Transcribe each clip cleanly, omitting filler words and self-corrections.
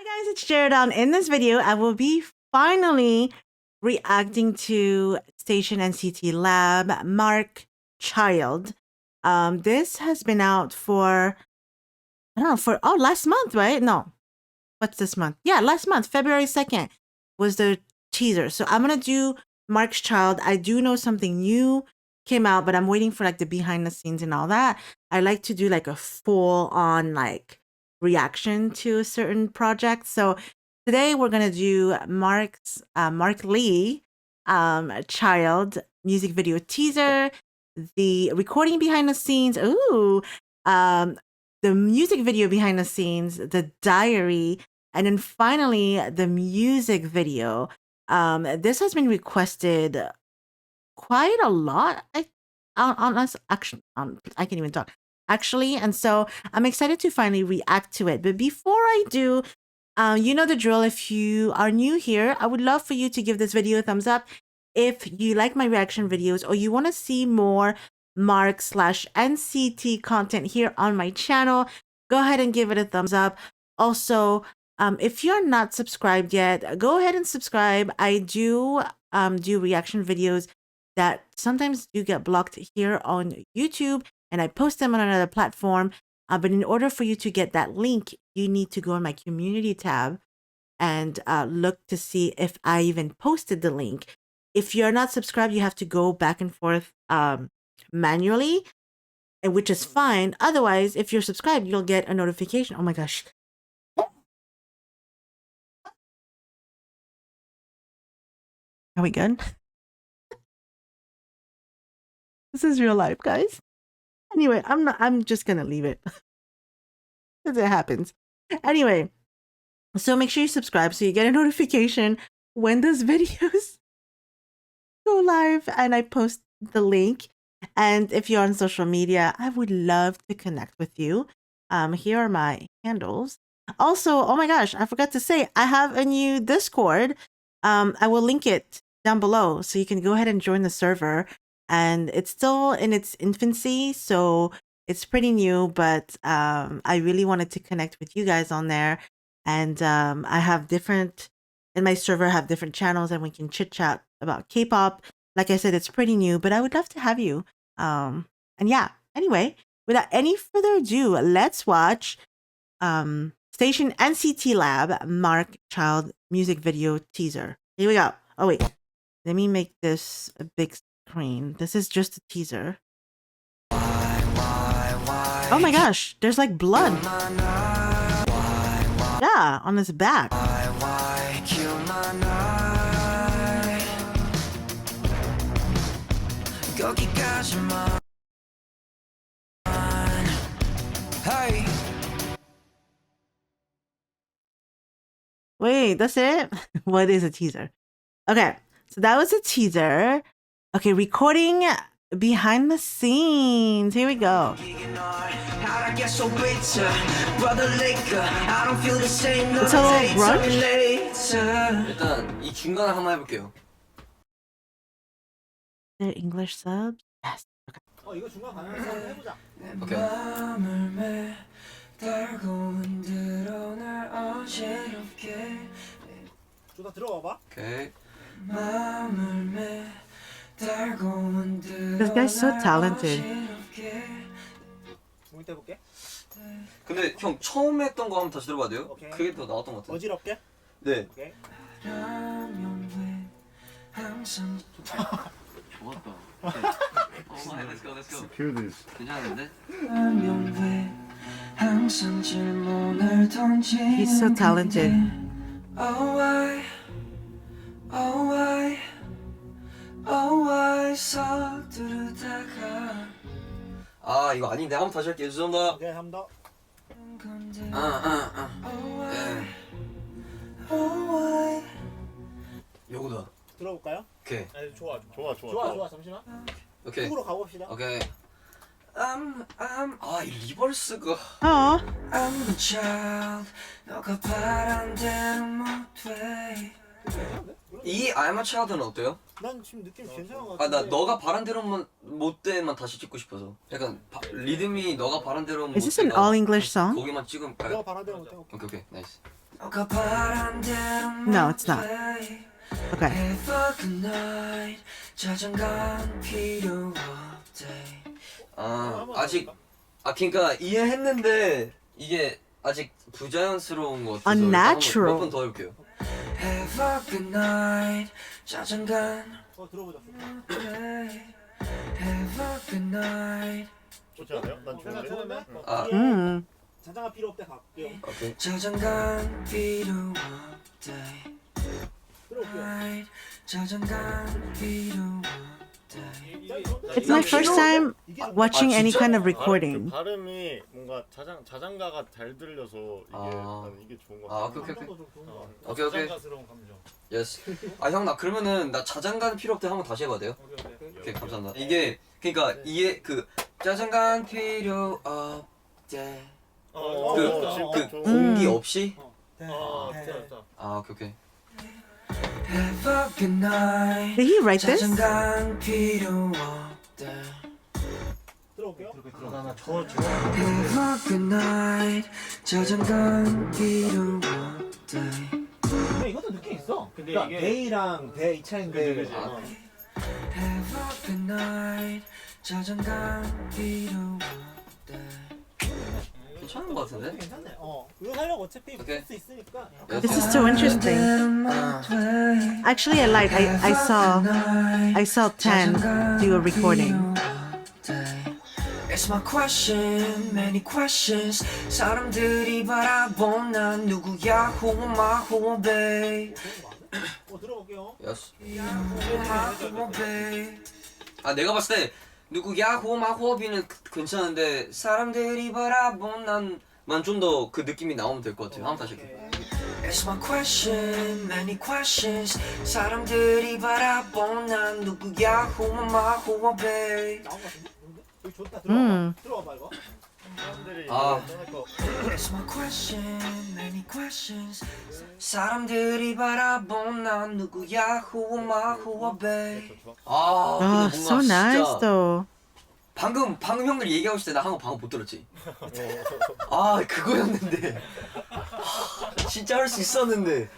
Hi guys, it's Jared. In this video, I will be finally reacting to Station NCT Lab Mark Child. This has been out for, I don't know, last month, right? No, what's this month? Yeah, last month, February 2nd was the teaser. So I'm gonna do Mark's Child. I do know something new came out, but I'm waiting for like the behind the scenes and all that. I like to do like a full on like reaction to a certain project. So today we're gonna do Mark Lee Child music video teaser, the recording behind the scenes. Ooh, the music video behind the scenes, the diary, and then finally the music video. This has been requested quite a lot. On us actually, I can't even talk actually, and so I'm excited to finally react to it. But before I do, you know the drill. If you are new here, I would love for you to give this video a thumbs up. If you like my reaction videos or you want to see more Mark/NCT content here on my channel, go ahead and give it a thumbs up. Also, if you're not subscribed yet, go ahead and subscribe. I do do reaction videos that sometimes do get blocked here on YouTube, and I post them on another platform. But in order for you to get that link, you need to go on my community tab and look to see if I even posted the link. If you're not subscribed, you have to go back and forth manually, and which is fine. Otherwise, if you're subscribed, you'll get a notification. Oh my gosh. Are we good? This is real life, guys. Anyway, I'm just gonna leave it. Because it happens. Anyway, so make sure you subscribe so you get a notification when those videos go live and I post the link. And if you're on social media, I would love to connect with you. Here are my handles. Also, oh my gosh, I forgot to say, I have a new Discord. I will link it down below so you can go ahead and join the server. And it's still in its infancy, so it's pretty new, but I really wanted to connect with you guys on there. And I have different, in my server, I have different channels and we can chit chat about K-pop. Like I said, it's pretty new, but I would love to have you. And yeah, anyway, without any further ado, let's watch Station NCT Lab Mark Child music video teaser. Here we go. Oh wait, let me make this a big screen. This is just a teaser. Oh my gosh, there's like blood. Yeah, on his back. Wait, that's it? What is a teaser? Okay, so that was a teaser. Okay, recording behind the scenes. Here we go. It's a little grunge. 일단 이 중간을 한번 해볼게요. They're English subs? Yes. 어 이거 중간 가면 한번 해보자. 오케이. 조다 들어와봐. 오케이. This guy's so talented. 모니터 해볼게. 근데 형 처음 했던 거 한번 다시 들어봐도 돼요? 오케이. 그게 더 나왔던 것 같아요. 어지럽게? 네. 오케이. 좋았다. Let's go, let's go. Hear this. 괜찮은데? He's so talented. 아 이거 아닌데 한번 다시 할게요. 죄송합니다. 오케이 한 번 더. 요거다. 들어볼까요? 오케이. 네, 좋아. 좋아. 잠시만. 오케이. 쪽으로 가봅시다. 오케이. 이 리버스가. Oh. I'm the child. 너가 바란 대로 못돼. 이 I'm a child는 어때요? 난 지금 느낌 괜찮은 것 같아. 나 너가 바란 대로만 못돼만 다시 찍고 싶어서. 약간 리듬이 너가 바란 대로 Is this an all English song? 거기만 찍으면. 내가 바라대로 못해. 오케이. 오케이 나이스. No, it's not. Okay. Have a good night. 자장가는 필요 없대. 아직 그러니까 이해했는데 이게 아직 부자연스러운 것 같아서 Unnatural. 몇 번 더 해볼게요. Have a good night. 자장가는 들어보자. Have a good night. 좋지 않아요? 난 좋은데. 자장가 필요 없대 갈게요. 오케이. 자장가는 필요 없대. 들어올게요. 자장가는 필요 없대. It's my first time watching any kind of recording. 발음이 뭔가 자장가가 잘 들려서 이게 나는 이게 좋은 것 같아. 오케이. 자장가스러운 감정. 예스. 형 나 그러면은 나 자장가는 필요 없대 한번 다시 해봐도 돼요? 오케이 감사합니다. 이게 그러니까 이해 그 자장가는 필요 없대. 그 공기 없이? 오케이. Have a good night. Did he write this? 자장가는 필요 없대. 들어올게요. Have a good night. 자장가는 필요 없대. 근데 이것도 느낌 있어. 그러니까 데이랑 배 이 차인데. Have a good night. 자장가는 필요 없대. 괜찮은 것 같은데? 괜찮네. 이거 하려고 어차피 오케이. 쓸 수 있으니까. This is so interesting. Actually, I lied. I saw 10 do a recording. It's my question, many questions. 사람들이 바라본 난 누구야? Who am I? Who am I? 들어볼게요. Yes. 내가 봤을 때 누구야? Who am I? Who am I는 괜찮은데 사람들이 바라본 난만 좀 더 그 느낌이 나오면 될 것 같아요. 한번 다시 할게요. It's my question, many questions. 사람들이 바라본 난 누구야? Who am I? Who am I? 나온 것 같은데? 여기 좋다. 들어와봐. 들어와봐 이거. 사람들이 아. 거 It's my question, many questions. 사람들이 바라본 난 누구야? Who am I? Who am I? Oh, 근데 so 뭔가 nice 진짜 though. 방금 형들 얘기하고 있을 때 나 한 거 방금 못 들었지? 그거였는데. 진짜 할 수 있었는데.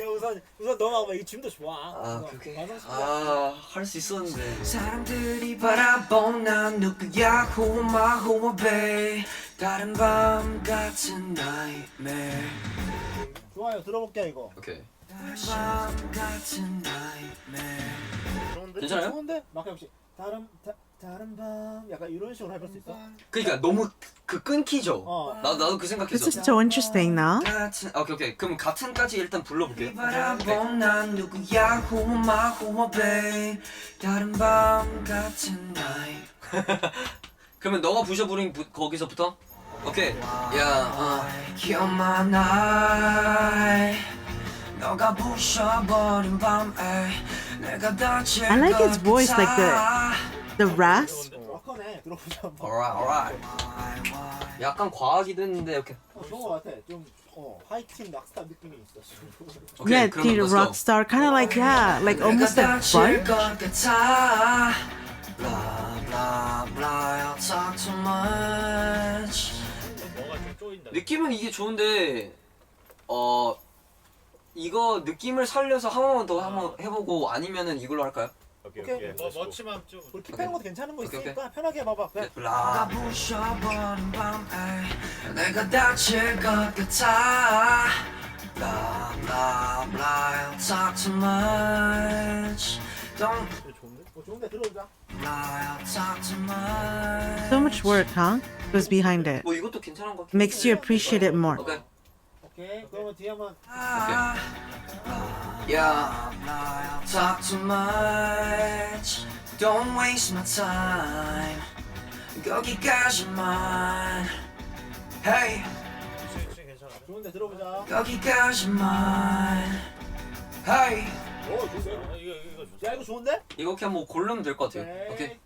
야 우선 너가 봐. 이 춤도 좋아. 그게 완성시키자. 할 수 있었는데. 사람들이 바라본 난 누구야? Who am I? Who am I? 다른 밤 같은 nightmare. 좋아요. 들어볼게요 이거. 오케이. 다른 밤 같은 nightmare. 괜찮아요? 좋은데? 막 역시 다른 밤 약간 이런 식으로 해볼 수 있어? 그러니까 너무 끊기죠. 나도 그 This 생각했어. is so interesting now. 오케이. 그럼 같은까지 일단 불러볼게요. 바라본 난 누구야? Who am I? Who am I? 다른 밤 같은 night. 그러면 너가 부셔 부린 거기서부터? 오케이. Kill my night. 너가 부셔버린 밤에 내가 다칠 I like his voice, like the rasp. 락커네. 들어보자 한번. Alright. 약간 과하기도 했는데 오케이. 좋은 것 같아. 좀 하이틴 락스타 느낌이 있어. Yeah, 그럼 the let's go. rock star, kind of like like almost like 다칠 fun. 것 같아. Blah blah blah. I'll talk too much. 뭐가 좀 쪼인다. 느낌은 이게 좋은데 이거 느낌을 살려서 한 번만 더 한번 해보고 아니면은 이걸로 할까요? 오케이. 오케이. 멋지만 좀. 우리 키 빼는 것도 괜찮은 거 오케이, 있으니까 편하게 해봐봐. 그냥. 라 부셔버린 밤에 내가 다칠 것 같아. Blah blah blah. I'll talk too much. Don't 좋은데 들어오자. lie. I'll talk too much. So much work, huh? Goes behind it. 뭐 이것도 괜찮은 것 같긴 Makes you appreciate it more. 오케이. 오케이. 그러면 뒤에 한번. Yeah, talk too much. Don't waste my time. 거기까지만. Hey, 좋은데 들어보자. 거기까지만. Hey. 좋은데? 이거 좋다. 야 이거 좋은데? 이거 그냥 뭐 고르면 될 것 같아요. 오케이.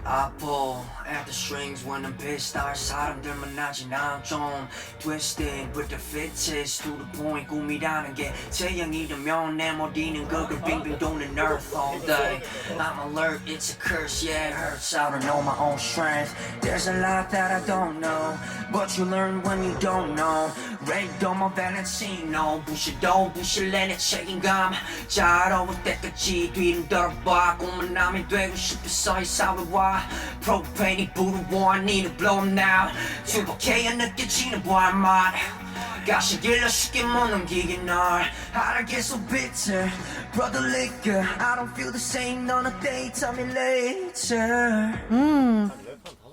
I pull at the strings when I'm pissed. 사람들만 나지 난 좀 twisted with the fitness to the point. 꿈이라는 게 태양이라면 내 머리는 그걸 빙빙 도는 earth all day. I'm alert, it's a curse, yeah it hurts. I don't know my own strength. There's a lot that I don't know, but you learn when you don't know. Red on my Valentino, 부시도 부실래 내 책임감. 자라올 때까지 뒤를 돌아봐. 꿈은 남이 되고 싶어서 이 사회와 프로페인이 부러워. I need to blow them now. 투박해야 느껴지는 발맛. 가시 길러 쉽게 못 넘기긴 널. I get so bitter, brother liquor. I don't feel the same none of day. Tell me later. 랩한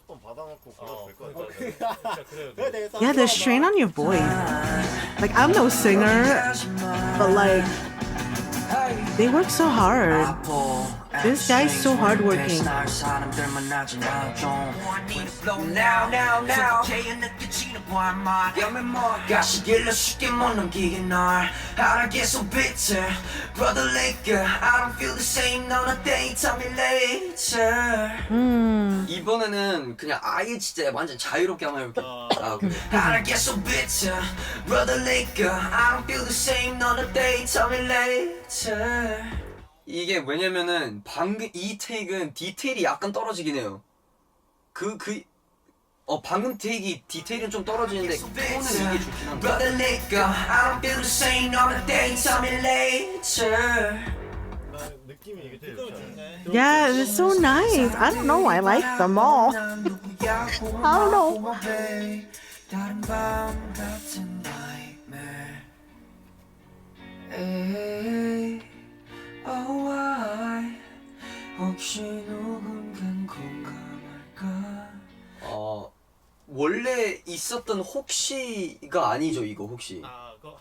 5번 받아놓고 골라도 될것 같아. 진짜 그래요. 그래 되겠다. Yeah, the strain on your voice. Like, I'm no singer, but like, they work so hard. This guy's so hardworking. 이번에는 그냥 아예 진짜 완전 자유롭게 한번 해볼게. 오케이. I get so bitter, brother liquor. I don't feel the same none of day. Tell me later. 이게 왜냐면은 방금 이 테이크는 디테일이 약간 떨어지긴 해요. 방금 테이크 디테일은 좀 떨어지는데 톤은 이게 좋긴 한데. Brother liquor. I don't feel the same none of day. Tell me later. 나 느낌이 이게 되게 좋네. Yeah, it's so nice. I don't know. I like them all. I don't know. 다른 밤 같은 nightmare. 에이, oh why? 혹시 누군간 공감할까? 원래 있었던 혹시가 아니죠 이거 혹시. 그거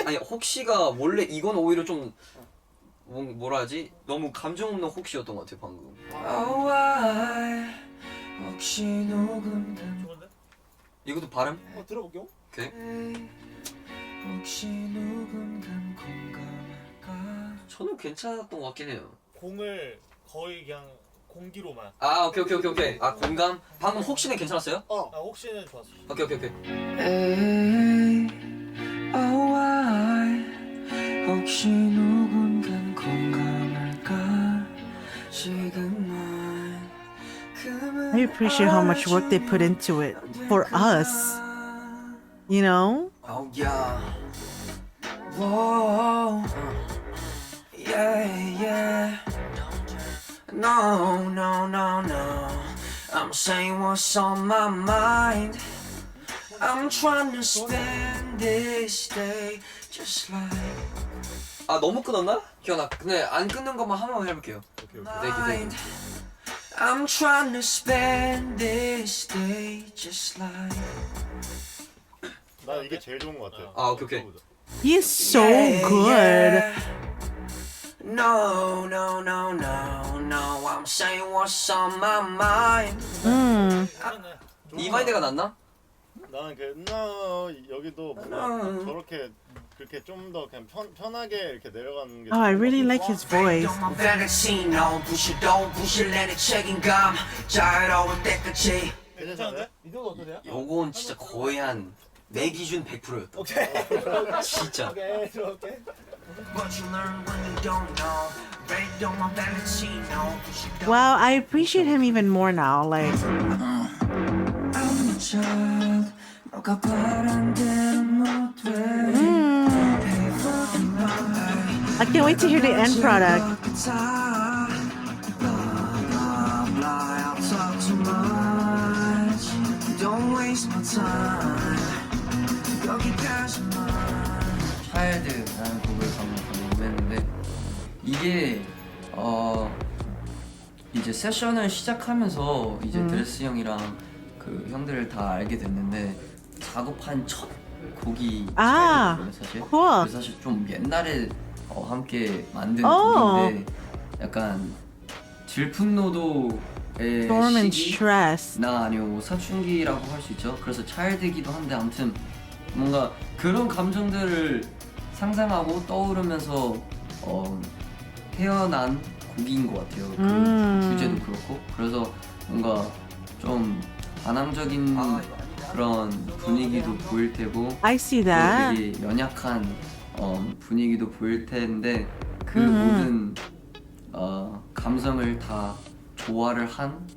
아니 혹시가 원래 이건 오히려 좀 뭐라 하지? 너무 감정 없는 혹시였던 것 같아요 방금. Oh why? 혹시 누군간 좋은데? 이것도 발음? 들어볼게요. 오케이. 혹시 누군간 공감할까? 저는 괜찮았던 것 같긴 해요. 공을 거의 그냥 공기로만. 오케이. 공감. 방금 혹시는 괜찮았어요? 혹시는 좋았어. 오케이. 에이, oh why? 혹시 누군간 공감할까? 지금만 I appreciate how much work they put into it for us. You know? Oh yeah. Whoa. Yeah. No. I'm saying what's on my mind. I'm trying to spend this day just like 너무 끊었나? 기현아 근데 안 끊는 것만 한 번만 해볼게요. 오케이. 네. I'm trying to spend this day just like 나 이게 제일 좋은 것 같아요. 오케이. He is so good. No. I'm saying what's on my mind. 이 마인드가 낫나? 나는 여기도 뭔가 저렇게 그렇게 좀 더 그냥 편하게 이렇게 내려가는 게. Oh, I really like his voice. Valentino, 부시도 부실래 내 책임감. 자유로울 때까지. 괜찮은데? 이거 어떠세요? 요건 진짜 거의 한 내 기준 100%였다. 오케이. 진짜. 오케이. What you learn when you don't know. Red on my Valentino. Wow, I appreciate him even more now. Like, I'm a child. 너가 바란 대로 못 돼. Hey, fuck my. I can't wait to hear the end product. I'll talk too much. Don't waste my time. 여기까지만. 차일드라는 곡을 방금 했는데 이게 이제 세션을 시작하면서 이제 드레스 형이랑 그 형들을 다 알게 됐는데 작업한 첫 곡이 차일드거든요 사실. cool. 그래서 사실 좀 옛날에 함께 만든 Oh. 곡인데 약간 질풍노도의 Storm and 시기? stress. 나 아니면 뭐 사춘기라고 할 수 있죠. 그래서 차일드기도 한데 아무튼 뭔가 그런 감정들을 상상하고 떠오르면서 태어난 곡인 것 같아요. 그 주제도 그렇고 그래서 뭔가 좀 반항적인 그런 분위기도 보일 테고 I see 또 that. 되게 연약한 분위기도 보일 텐데 그 모든 감성을 다 조화를 한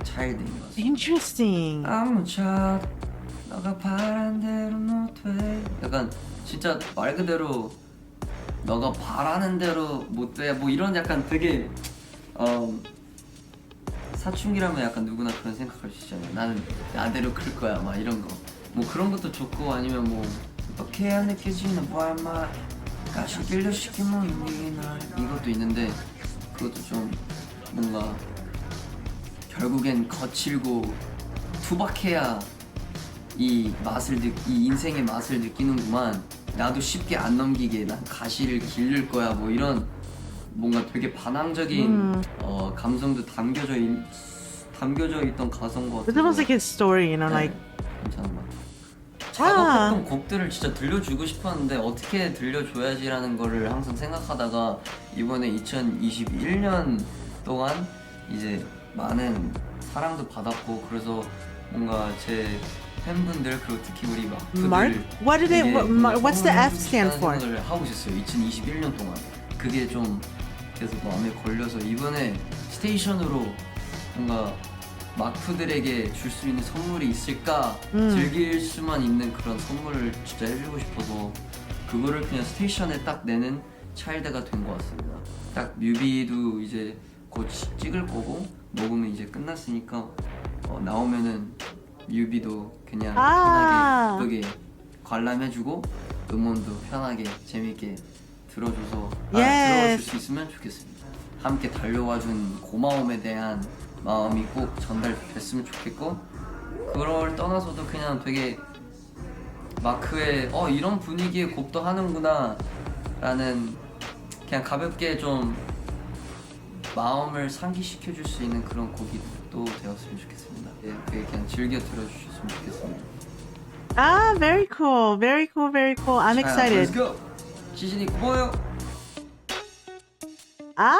차일드인 것 같습니다. Interesting. I'm a child, 너가 바란 대로 못돼. 약간 진짜 말 그대로 너가 바라는 대로 못돼. 뭐 이런 약간 되게 사춘기라면 약간 누구나 그런 생각할 수 있잖아요. 나는 나대로 클 거야, 막 이런 거. 뭐 그런 것도 좋고 아니면 뭐 어떻게 해야 느껴지는 말마 가시 빌려시키면 이기나 이것도 있는데 그것도 좀 뭔가 결국엔 거칠고 투박해야 이 인생의 맛을 느끼는구만. 나도 쉽게 안 넘기게 난 가시를 기를 거야. 뭐 이런 뭔가 되게 반항적인 감성도 담겨져 있던 가사인 것 It's 같아서 almost like his story, you know, like. 괜찮은 것 같아요. 작업했던 곡들을 진짜 들려주고 싶었는데 어떻게 들려줘야지라는 거를 항상 생각하다가 이번에 2021년 동안 이제 많은 사랑도 받았고 그래서 뭔가 제 팬분들 그리고 특히 우리 마크들 Mark? What did it? What's the F stand for? 생각을 하고 있었어요. 2021년 동안 그게 좀 계속 마음에 걸려서 이번에 스테이션으로 뭔가 마크들에게 줄 수 있는 선물이 있을까 즐길 수만 있는 그런 선물을 진짜 해주고 싶어서 그거를 그냥 스테이션에 딱 내는 차일드가 된 것 같습니다. 딱 뮤비도 이제 곧 찍을 거고 녹음은 이제 끝났으니까 나오면은 뮤비도 그냥 편하게 예쁘게 관람해주고 음원도 편하게 재밌게 들어줘서 들어줄 수 있으면 좋겠습니다. 함께 달려와준 고마움에 대한 마음이 꼭 전달됐으면 좋겠고 그걸 떠나서도 그냥 되게 마크의 이런 분위기의 곡도 하는구나 라는 그냥 가볍게 좀 마음을 상기시켜줄 수 있는 그런 곡이 또 되었으면 좋겠습니다. 예, 그냥 즐겨 들어주셨으면 좋겠습니다. Ah, very cool, very cool, very cool. I'm excited. Let's go. 지진이 고마워요. Ah,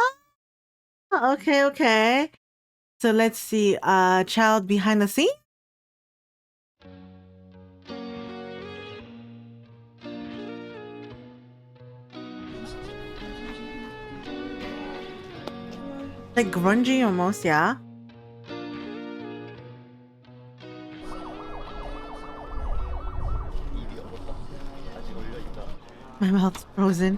okay, okay. So let's see. Child behind the scene. Like grungy almost, yeah. My mouth's frozen.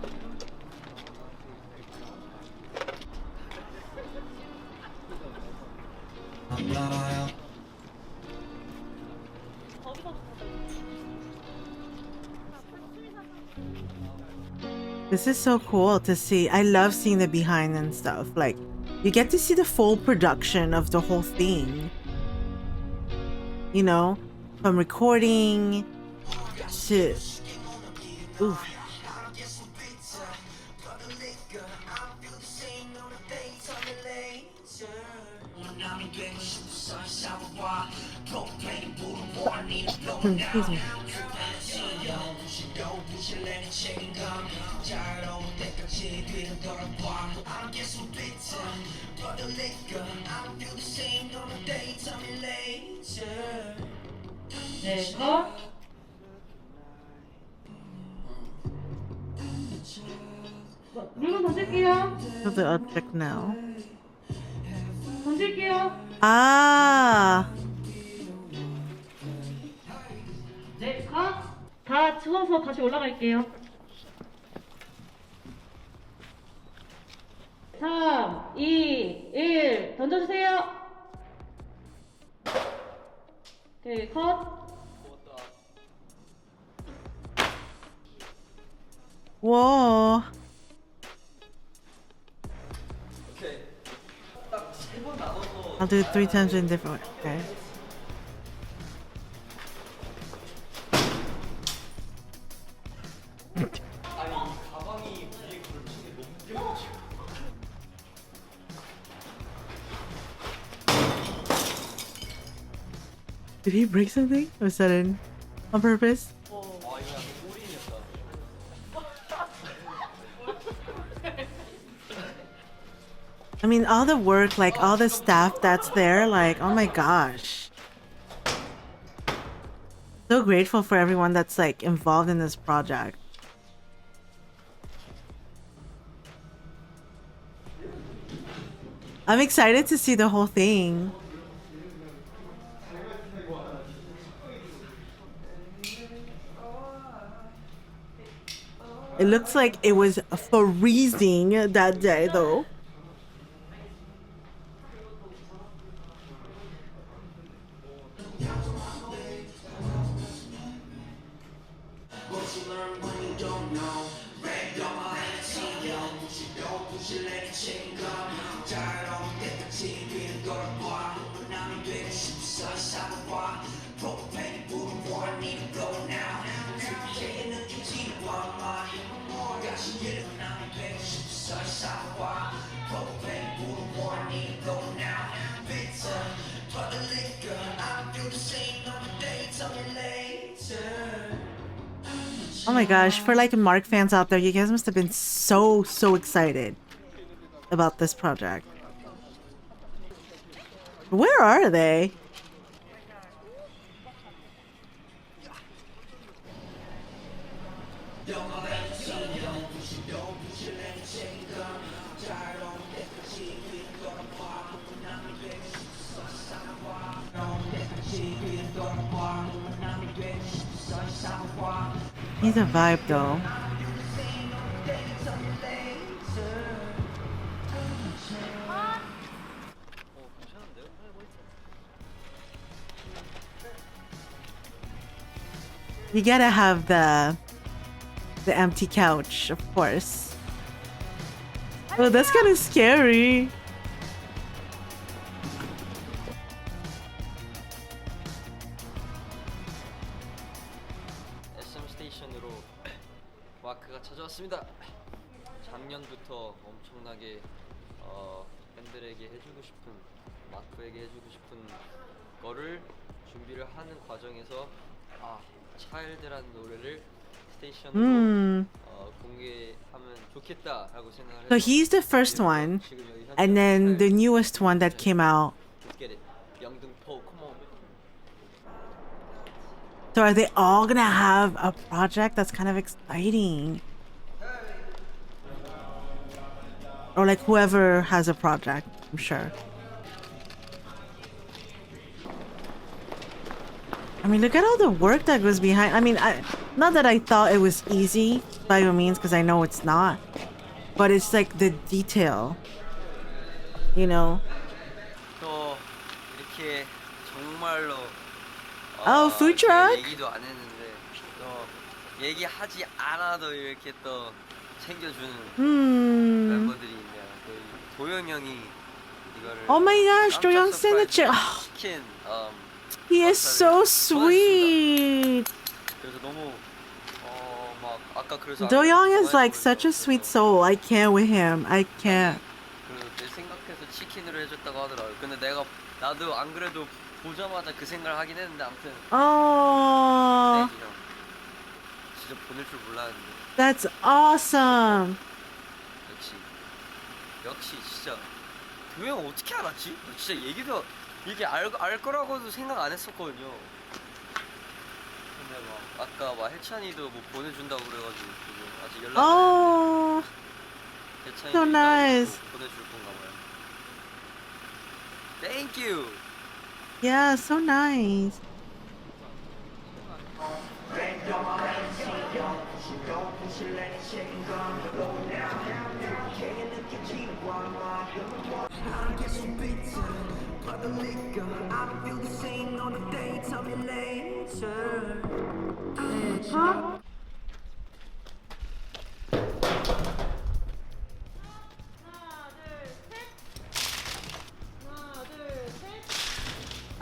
This is so cool to see. I love seeing the behind and stuff. Like, you get to see the full production of the whole thing. You know, from recording to... Ooh. Excuse me. 네, 컷. 물건 던질게요. So the object now. 던질게요. Ah. 네, 컷. 다 치워서 다시 올라갈게요. 3, 2, 1 던져주세요. 오케이, 컷. Whoa. I'll do it 3 times in different way. Okay. Did he break something? Or was that on purpose? I mean, all the work, like all the staff that's there, like, oh my gosh. So grateful for everyone that's like involved in this project. I'm excited to see the whole thing. It looks like it was freezing that day though. Oh my gosh, for like Mark fans out there, you guys must have been so excited about this project. Where are they? He's a vibe though. You gotta have the empty couch, of course. Oh, that's kind of scary. SM 스테이션으로 마크가 찾아왔습니다. 작년부터 엄청나게 팬들에게 해주고 싶은 마크에게 해주고 싶은 거를 준비를 하는 과정에서 차일드라는 노래를 스테이션으로 공개하면 좋겠다라고 생각을 So 해서 he's the first one, 지금 여기 and then the newest one that came out. Let's get it. 영등포, come on. So are they all gonna have a project? That's kind of exciting. Or like whoever has a project, I'm sure. I mean, look at all the work that goes behind. I mean, not that I thought it was easy by all means, because I know it's not. But it's like the detail, you know? 또 이렇게 정말로 Oh, food truck? 얘기도 안 했는데 또 얘기하지 않아도 이렇게 또 챙겨주는 멤버들이 있네요. 또 도영 형이 이거를 Oh my gosh, 깜짝 도영 signature. 서프라이즈로 시킨 He is so sweet. 그래서 너무 막 아까 그래서 Do-young is like such a sweet soul. I can't with him. I can't. 그리고 내 생각해서 치킨으로 해줬다고 하더라고요. 근데 나도 안 그래도 보자마자 그 생각을 하긴 했는데 아무튼 Oh, 땡이요. 진짜 보낼 줄 몰랐는데 that's awesome. 역시 진짜 도영 어떻게 알았지? 나 진짜 얘기도 이게 알 거라고도 생각 안 했었거든요. 근데 막 아까 막 해찬이도 뭐 보내준다고 그래가지고 지금 아직 연락 안 Oh, 했는데 해찬이도 so nice. 보내줄 건가 봐요. Thank you. Yeah, so nice.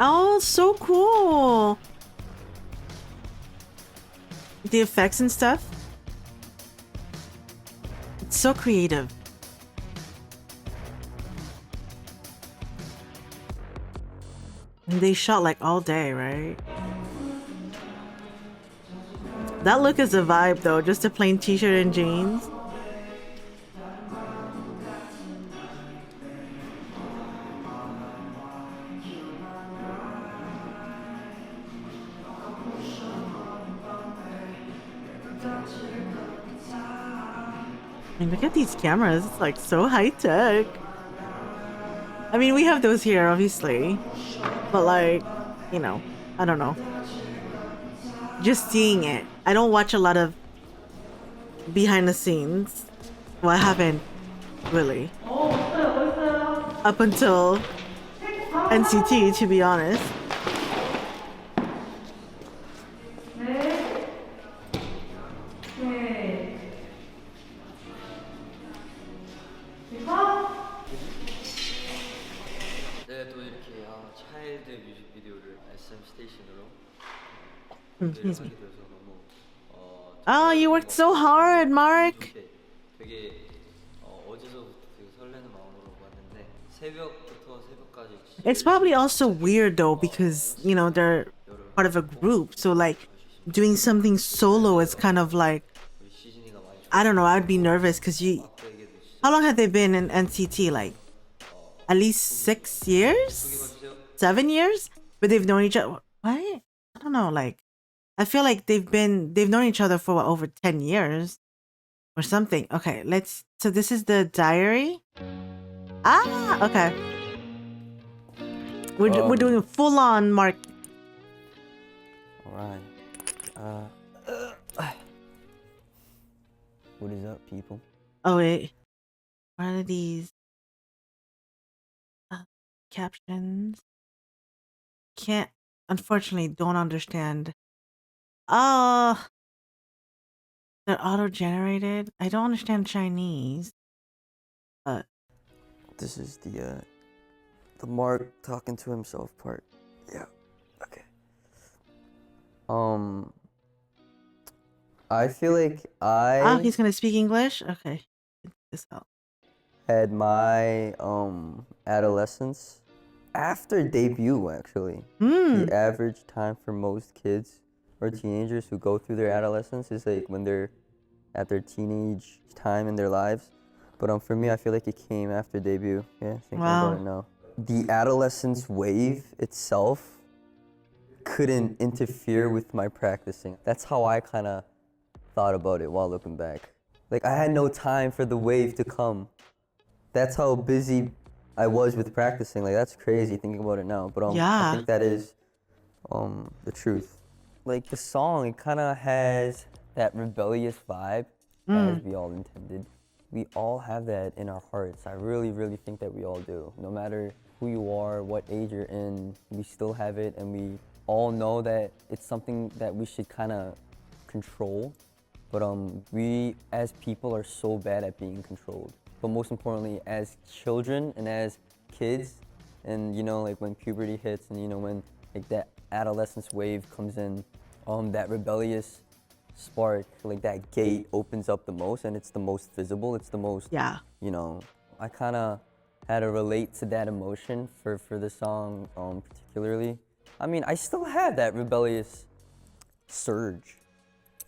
Oh, so cool. The effects and stuff. It's so creative. And they shot like all day, right? That look is a vibe though, just a plain t-shirt and jeans. And look at these cameras. It's like so high tech. I mean, we have those here, obviously. But like, you know, I don't know. Just seeing it. I don't watch a lot of behind the scenes. Well, I haven't really. Up until NCT, to be honest. 내가 또 이렇게 차일드 뮤직비디오를 SM 스테이션으로 Excuse me. 하게 돼서 너무 Oh, you worked so hard, Mark. 되게 어제서부터 되게 설레는 마음으로 봤는데 새벽부터 새벽까지 It's probably also weird though because, you know, they're part of a group. So like doing something solo is kind of like, 시즌이가 많이 I don't know, I'd be nervous because how long have they been in NCT? Like at least 6 years? 7 years? But they've known each other. What? I don't know. Like, I feel like they've known each other for what, over 10 years or something. Okay, so this is the diary. Ah, okay. We're doing a full on Mark. Alright. What is up, people? Oh wait, what are these captions? Can't, unfortunately, don't understand. Oh, they're auto-generated. I don't understand Chinese. But This is the Mark talking to himself part. Yeah. Okay. I feel like oh, he's gonna speak English. Okay, this out. had my adolescence after debut actually. The average time for most kids or teenagers who go through their adolescence is like when they're at their teenage time in their lives. But for me, I feel like it came after debut. Yeah, thinking about it now. The adolescence wave itself couldn't interfere with my practicing. That's how I kind of thought about it while looking back. Like I had no time for the wave to come. That's how busy I was with practicing. Like that's crazy thinking about it now. But I think that is the truth. Like the song, it kind of has that rebellious vibe as we all intended. We all have that in our hearts. I really, really think that we all do. No matter who you are, what age you're in, we still have it, and we all know that it's something that we should kind of control. But we as people are so bad at being controlled. But most importantly, as children and as kids, and you know, like when puberty hits, and you know when like that adolescence wave comes in, that rebellious spark, like that gate opens up the most, and it's the most visible. It's the most, you know. I kind of had to relate to that emotion for the song, particularly. I mean, I still have that rebellious surge,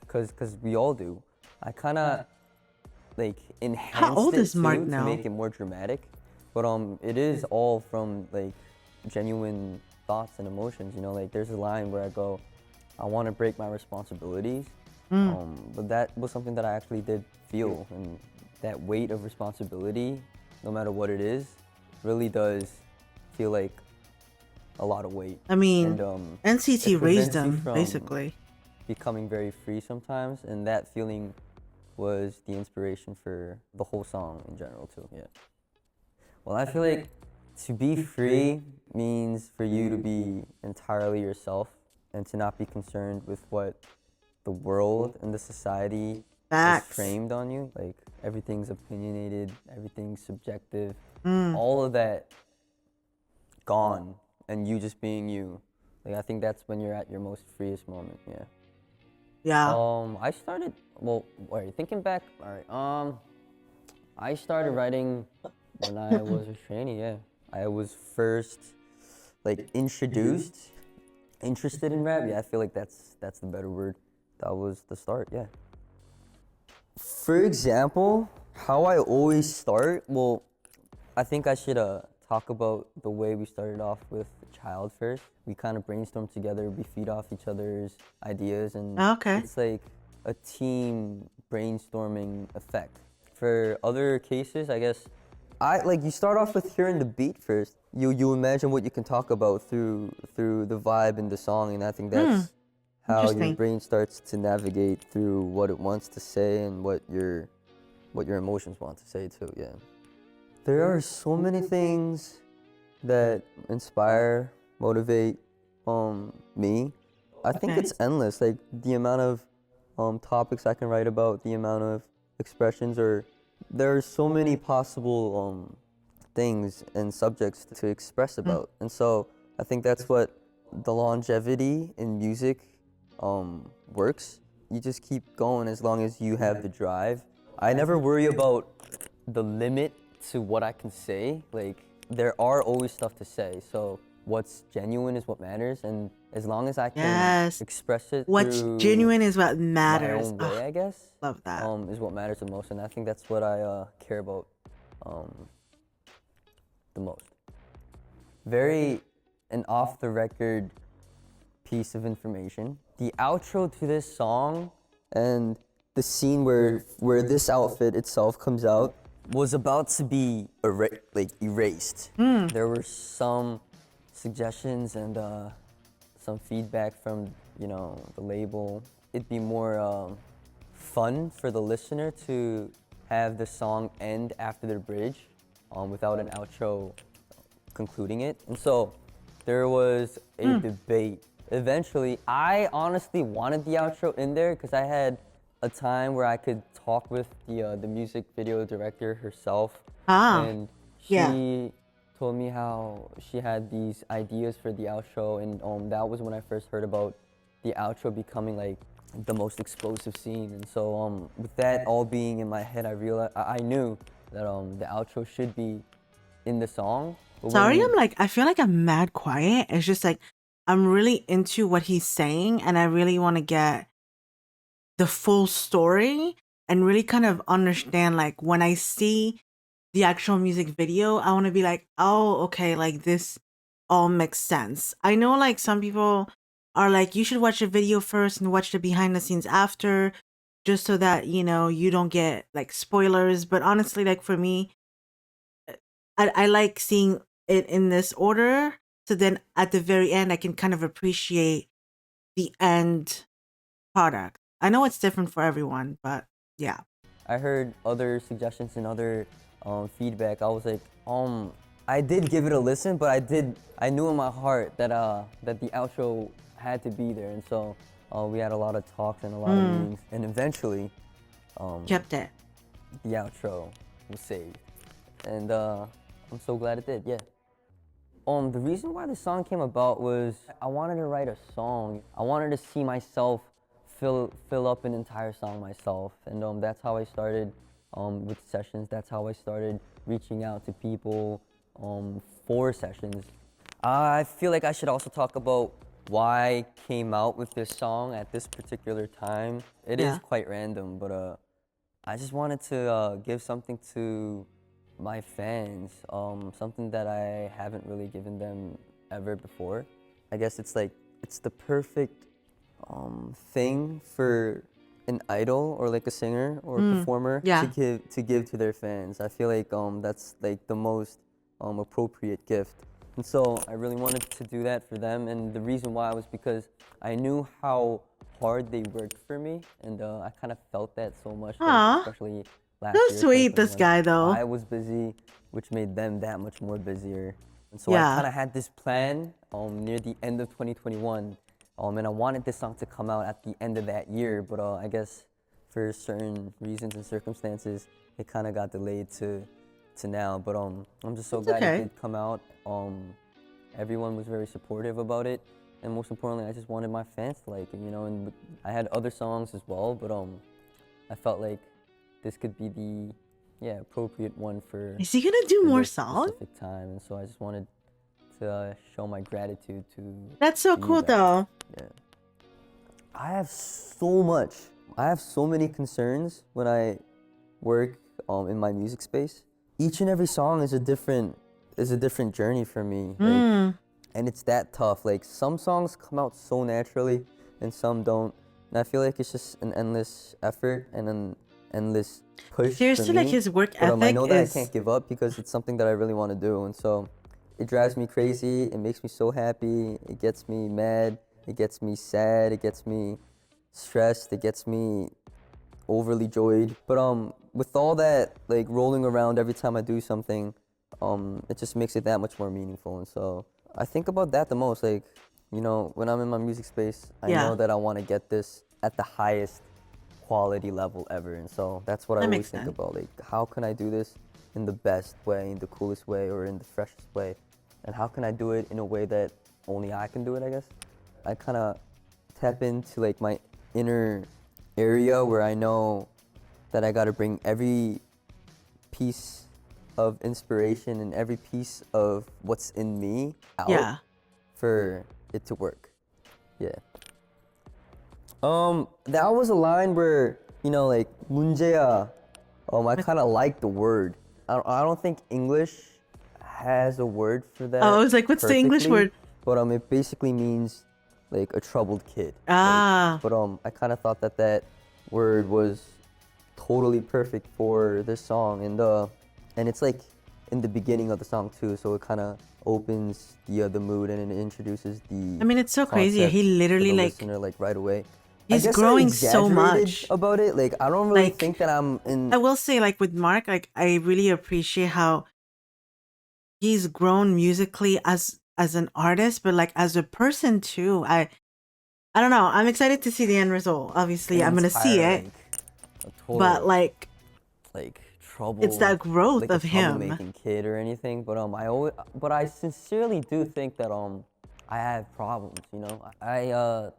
cause we all do. I kind of like enhanced How old it is Mark too, now? to make it more dramatic, but it is all from like genuine thoughts and emotions. You know, like there's a line where I go, I want to break my responsibilities. But that was something that I actually did feel, and that weight of responsibility, no matter what it is, really does feel like a lot of weight. I mean, and, NCT it raised prevents you them, from basically. becoming very free sometimes, and that feeling was the inspiration for the whole song in general too. Yeah. Well, I feel like to be free means for you to be entirely yourself and to not be concerned with what the world and the society is framed on you. Like everything's opinionated, everything's subjective, all of that gone, and you just being you. Like I think that's when you're at your most freest moment. Yeah. Yeah. I started. Well, thinking back. All right. I started writing when I was a trainee. Yeah. I was first, like, interested in rap. Yeah, I feel like that's the better word. That was the start. Yeah. For example, how I always start. Well, I think I should talk about the way we started off with Child first. We kind of brainstorm together. We feed off each other's ideas, and Okay. it's like a team brainstorming effect. For other cases, I guess, you start off with hearing the beat first. You imagine what you can talk about through the vibe in the song, and I think that's how your Interesting. brain starts to navigate through what it wants to say and what your emotions want to say too. Yeah. There are so many things that inspire, motivate me. I think Okay. it's endless. Like the amount of topics I can write about, the amount of expressions, or there are so many possible things and subjects to express about. And so I think that's what the longevity in music works. You just keep going as long as you have the drive. I never worry about the limit to what I can say. Like there are always stuff to say. So what's genuine is what matters, and as long as I can Yes. express it What's through genuine is what my matters. own way, I guess, Love that. is what matters the most, and I think that's what I care about the most. Very an off the record piece of information. The outro to this song and the scene where this outfit itself comes out was about to be erased. There were some suggestions and some feedback from the label. It'd be more fun for the listener to have the song end after the bridge without an outro concluding it. And so there was a debate. Eventually, I honestly wanted the outro in there because I had a time where I could talk with the music video director herself. And she yeah. told me how she had these ideas for the outro, and that was when I first heard about the outro becoming like the most explosive scene. And so with that all being in my head, I knew that the outro should be in the song. But Sorry, when- I feel like I'm mad quiet. It's just like I'm really into what he's saying, and I really want to get the full story and really kind of understand, like, when I see the actual music video, I want to be like, oh, okay, like this all makes sense. I know like some people are like, you should watch the video first and watch the behind the scenes after, just so that, you don't get like spoilers. But honestly, like for me, I like seeing it in this order. So then at the very end, I can kind of appreciate the end product. I know it's different for everyone, but yeah. I heard other suggestions and other feedback. I was like, I did give it a listen, but I knew in my heart that that the outro had to be there, and so we had a lot of talks and a lot of meetings, and eventually, Kept it. the outro was saved, and I'm so glad it did. Yeah. The reason why the song came about was I wanted to write a song. I wanted to see myself fill up an entire song myself, and that's how I started with sessions. That's how I started reaching out to people for sessions. I feel like I should also talk about why I came out with this song at this particular time. It is Yeah. quite random, but I just wanted to give something to my fans, something that I haven't really given them ever before. I guess it's the perfect thing for an idol or like a singer or performer Yeah. to give to their fans. I feel like that's like the most appropriate gift. And so I really wanted to do that for them, and the reason why was because I knew how hard they worked for me, and I kind of felt that so much, like, Aw. especially last So year. sweet, this 2021. guy, though. I was busy, which made them that much more busier. And so Yeah. I kind of had this plan near the end of 2021, and I wanted this song to come out at the end of that year, but I guess for certain reasons and circumstances, it kind of got delayed to now. But I'm just so It's glad okay. it did come out. Everyone was very supportive about it, and most importantly, I just wanted my fans to like it, And I had other songs as well, but I felt like this could be the appropriate one for. Is he gonna do for more this songs? specific time, and so I just wanted to show my gratitude to. That's so to you cool, guys. though. Yeah. I have so many concerns when I work in my music space. Each and every song is a different journey for me. Like, and it's that tough. Like some songs come out so naturally and some don't. And I feel like it's just an endless effort and endless push Seriously, for me. like his work But I ethic know that is. I can't give up because it's something that I really want to do, and so it drives me crazy. It makes me so happy. It gets me mad. It gets me sad. It gets me stressed. It gets me overly joyed. But with all that like rolling around every time I do something, it just makes it that much more meaningful. And so I think about that the most. Like, you know, when I'm in my music space, I Yeah. know that I want to get this at the highest quality level ever. And so that's what I That always makes think sense. about. Like, how can I do this in the best way, in the coolest way, or in the freshest way? And how can I do it in a way that only I can do it, I guess? I kind of tap into like my inner area where I know that I got to bring every piece of inspiration and every piece of what's in me out Yeah. for it to work. Yeah. That was a line where, you know, like 문제야. I kind of like the word. I don't think English has a word for that. Oh, I was like, what's the English perfectly, word? But it basically means like a troubled kid. Ah. But I kind of thought that that word was totally perfect for this song, and it's like in the beginning of the song too, so it kind of opens the mood and it introduces the. I mean, it's so crazy. concept He for literally the like listener like right away. he's I guess growing I so exaggerated much. about it. Like I don't really Like, think that I'm in. I will say, like with Mark, like I really appreciate how he's grown musically as an artist, but like as a person too. I don't know. I'm excited to see the end result. Obviously, an I'm gonna see entire, it, like, a total, but like like trouble. it's that growth like of a him. troublemaking kid or anything. But I sincerely do think that I have problems. You know, I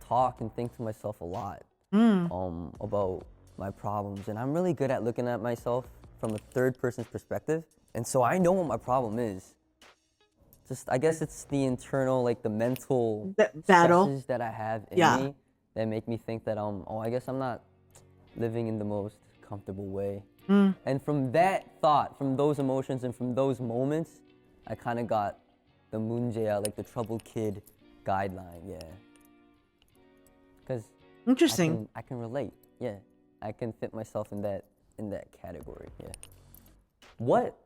talk and think to myself a lot about my problems, and I'm really good at looking at myself from a third person's perspective, and so I know what my problem is. Just I guess it's the internal, like the mental Battle. stresses that I have in Yeah. me that make me think that I guess I'm not living in the most comfortable way. And from that thought, from those emotions, and from those moments, I kind of got the 문제야, like the troubled kid guideline. Yeah. Because Interesting. I can relate. Yeah. I can fit myself in that category. Yeah. What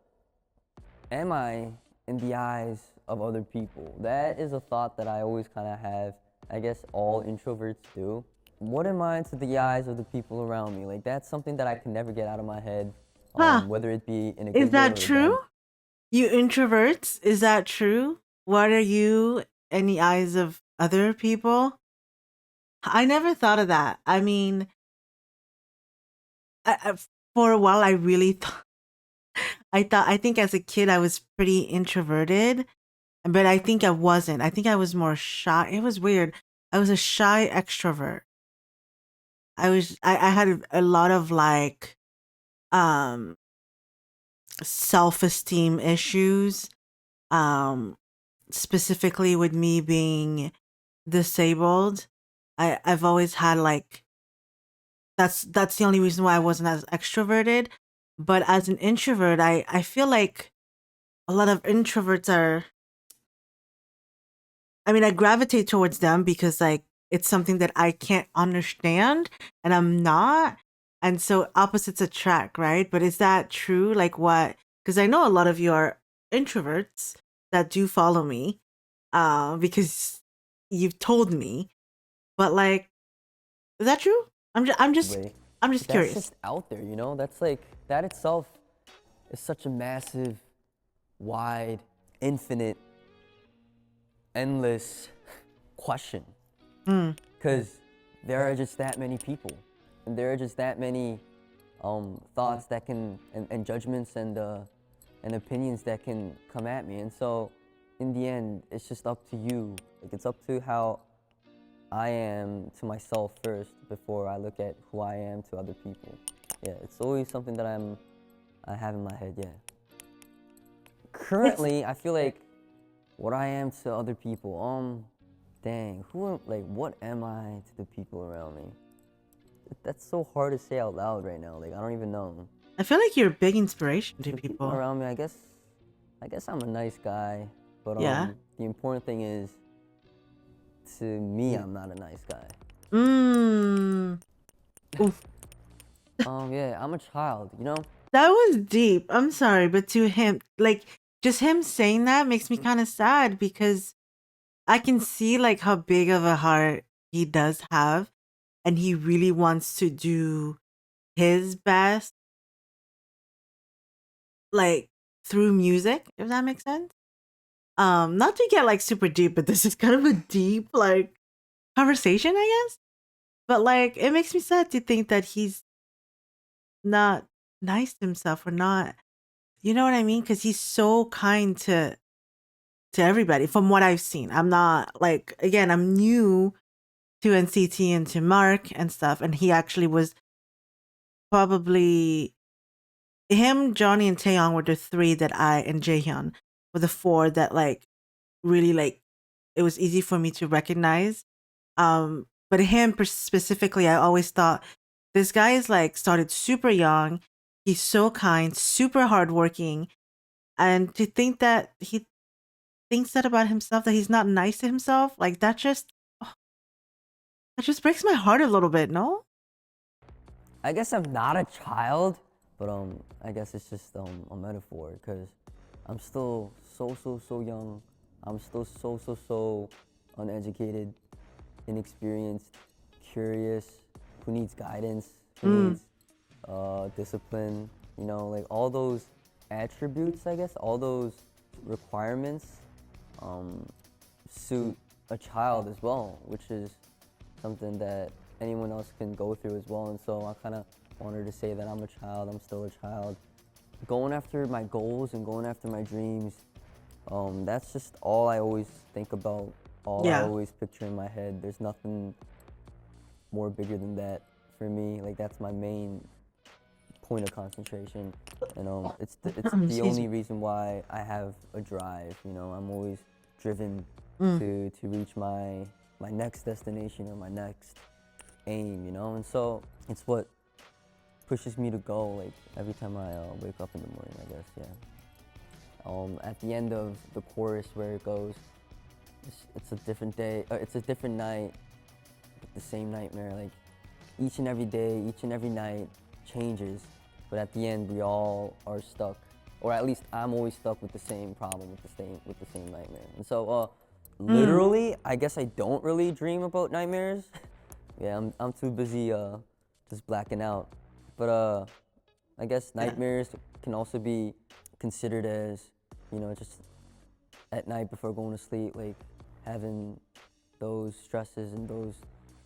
am I in the eyes of other people? That is a thought that I always kind of have. I guess all introverts do. What am I to the eyes of the people around me? Like that's something that I can never get out of my head. Huh. Whether it be in a Is good way or that a true? bad. You introverts, is that true? What are you in the eyes of other people? I never thought of that. I mean, for a while, I really thought, I think as a kid, I was pretty introverted, but I think I wasn't. I think I was more shy. It was weird. I was a shy extrovert. I had a lot of like, um, self-esteem issues, um, specifically with me being disabled. I've always had like that's the only reason why I wasn't as extroverted. But as an introvert, I feel like a lot of introverts are. I mean, I gravitate towards them because like it's something that I can't understand, and I'm not, and so opposites attract, right? But is that true? Like what? Because I know a lot of you are introverts that do follow me, because you've told me. But like, is that true? Way. I'm just That's curious. just out there, you know? That's like, that itself is such a massive, wide, infinite, endless question. Because there are just that many people. And there are just that many thoughts that can, and judgments and opinions that can come at me. And so, in the end, it's just up to you. Like, it's up to how I am to myself first before I look at who I am to other people. Yeah, it's always something that I have in my head, yeah. Currently, I feel like what I am to other people, dang, what am I to the people around me? That's so hard to say out loud right now. Like, I don't even know. I feel like you're a big inspiration to The people people. around me, I guess I'm a nice guy, but Yeah. the important thing is, to me, I'm not a nice guy. Mmm. Oof. Yeah, I'm a child, you know? That was deep. I'm sorry, but to him, like, just him saying that makes me kind of sad because I can see like how big of a heart he does have, and he really wants to do his best, like through music, if that makes sense. Not to get like super deep, but this is kind of a deep like conversation, I guess. But like, it makes me sad to think that he's not nice to himself or not. You know what I mean? Because he's so kind to everybody from what I've seen. I'm not like, again, I'm new to NCT and to Mark and stuff, and he actually was probably him, Johnny, and Taeyong were the three that I and Jaehyun were the four that like really like it was easy for me to recognize. But him specifically, I always thought this guy is like started super young. He's so kind, super hardworking, and to think that he thinks that about himself, that he's not nice to himself, like that just breaks my heart a little bit. No. I guess I'm not a child, but I guess it's just a metaphor because I'm still so young. I'm still so uneducated, inexperienced, curious, who needs guidance, who needs discipline, you know, like all those attributes, I guess, all those requirements suit a child as well, which is something that anyone else can go through as well. And so I kind of wanted to say that I'm a child, I'm still a child. Going after my goals and going after my dreams, that's just all I always think about, all I always picture in my head. There's nothing more bigger than that for me. Like that's my main point of concentration. And it's the only reason why I have a drive. You know, I'm always driven to reach my next destination or my next aim. You know, and so it's what pushes me to go. Like every time I wake up in the morning, I guess. Yeah. At the end of the chorus where it goes, it's a different day. It's a different night, but the same nightmare. Like each and every day, each and every night changes, but at the end we all are stuck, or at least I'm always stuck with the same problem, with the same nightmare. And so, literally, I guess I don't really dream about nightmares. Yeah, I'm too busy just blacking out. But I guess nightmares can also be considered as, you know, just at night before going to sleep, like having those stresses and those